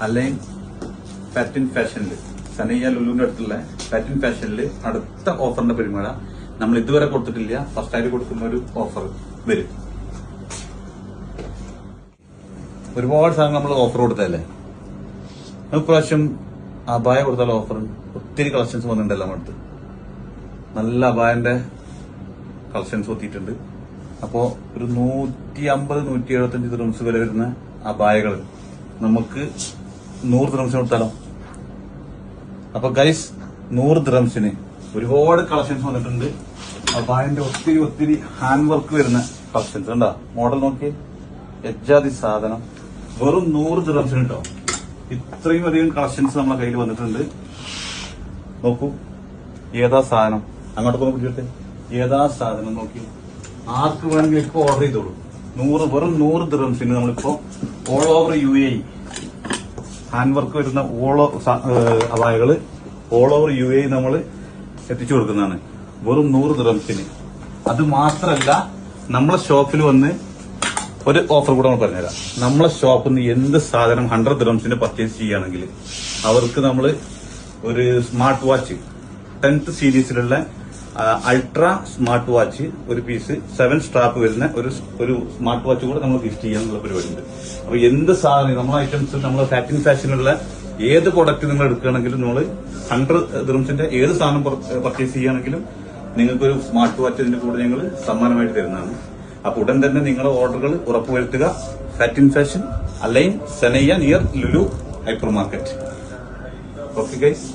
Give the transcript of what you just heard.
Align ഫാറ്റിൻ ഫാഷനിൽ സനയ്യ ലുലുവിന്റെ അടുത്തുള്ള ഫാറ്റിൻ ഫാഷനിൽ അടുത്ത ഓഫറിന്റെ പെരുമഴ നമ്മൾ ഇതുവരെ കൊടുത്തിട്ടില്ല. ഫസ്റ്റ് ആയിട്ട് കൊടുക്കുന്ന ഒരു ഓഫർ വരും. ഒരുപാട് സാധനങ്ങൾ നമ്മൾ ഓഫർ കൊടുത്തല്ലേ. ഇപ്രാവശ്യം അബായ കൊടുത്താൽ ഓഫർ ഒത്തിരി കളക്ഷൻസ് വന്നിട്ടുണ്ടല്ലോ നമ്മുടെ അടുത്ത്. നല്ല അബായന്റെ കളക്ഷൻസ് ഒത്തിയിട്ടുണ്ട്. അപ്പോ ഒരു 150-175 ദിർഹംസ് വില വരുന്ന അബായകൾ നമുക്ക് 100 ദിർഹംസിന് കൊടുത്താലോ? അപ്പൊ ഗൈസ് 100 ദിർഹംസിന് ഒരുപാട് കളക്ഷൻസ് വന്നിട്ടുണ്ട്. അബായന്റെ ഒത്തിരി ഹാൻഡ് വർക്ക് വരുന്ന കളക്ഷൻസ് കണ്ടാ. മോഡൽ നോക്കി എജ്ജാതി സാധനം വെറും 100 ദിർഹംസിന് കേട്ടോ. ഇത്രയും അധികം കളക്ഷൻസ് നമ്മളെ കയ്യിൽ വന്നിട്ടുണ്ട്. നോക്കൂ ഏതാ സാധനം, അങ്ങോട്ടൊക്കെ പിടിച്ചിട്ട് ഏതാ സാധനം നോക്കി. ആർക്ക് വേണമെങ്കിൽ ഇപ്പൊ ഓർഡർ ചെയ്തോളൂ. വെറും 100 ദിർഹംസിന് നമ്മളിപ്പോ all over UAE hand work വരുന്ന അബായകള് ഓൾ ഓവർ UAE നമ്മൾ എത്തിച്ചു കൊടുക്കുന്നതാണ് വെറും 100 ദിർഹംസിന്. അത് മാത്രല്ല നമ്മളെ ഷോപ്പിൽ വന്ന് ഒരു ഓഫർ കൂടെ നമ്മൾ പറഞ്ഞുതരാം. നമ്മളെ ഷോപ്പിൽ നിന്ന് എന്ത് സാധനം 100 ദിർഹംസിന് പർച്ചേസ് ചെയ്യുകയാണെങ്കിൽ അവർക്ക് നമ്മൾ ഒരു സ്മാർട്ട് വാച്ച് 10th സീരീസിലുള്ള അൾട്രാ സ്മാർട്ട് വാച്ച് ഒരു പീസ് 7 സ്ട്രാപ്പ് വരുന്ന ഒരു സ്മാർട്ട് വാച്ച് കൂടെ നമ്മൾ ഗിഫ്റ്റ് ചെയ്യാനുള്ള പരിപാടിയുണ്ട്. അപ്പൊ എന്ത് സാധനം നമ്മളെ ഐറ്റംസ് നമ്മളെ ഫാറ്റിൻ ഫാഷനുള്ള ഏത് പ്രൊഡക്റ്റ് നിങ്ങൾ എടുക്കുകയാണെങ്കിലും നമ്മൾ 100 ദിർഹംസിന്റെ ഏത് സാധനം പർച്ചേസ് ചെയ്യുകയാണെങ്കിലും നിങ്ങൾക്കൊരു സ്മാർട്ട് വാച്ച് ഇതിന്റെ കൂടെ ഞങ്ങൾ സമ്മാനമായിട്ട് തരുന്നതാണ്. അപ്പൊ ഉടൻ തന്നെ നിങ്ങളുടെ ഓർഡറുകൾ ഉറപ്പുവരുത്തുക. Fatin fashion, Al Ain, Sanaiya near Lulu hypermarket. Okay guys.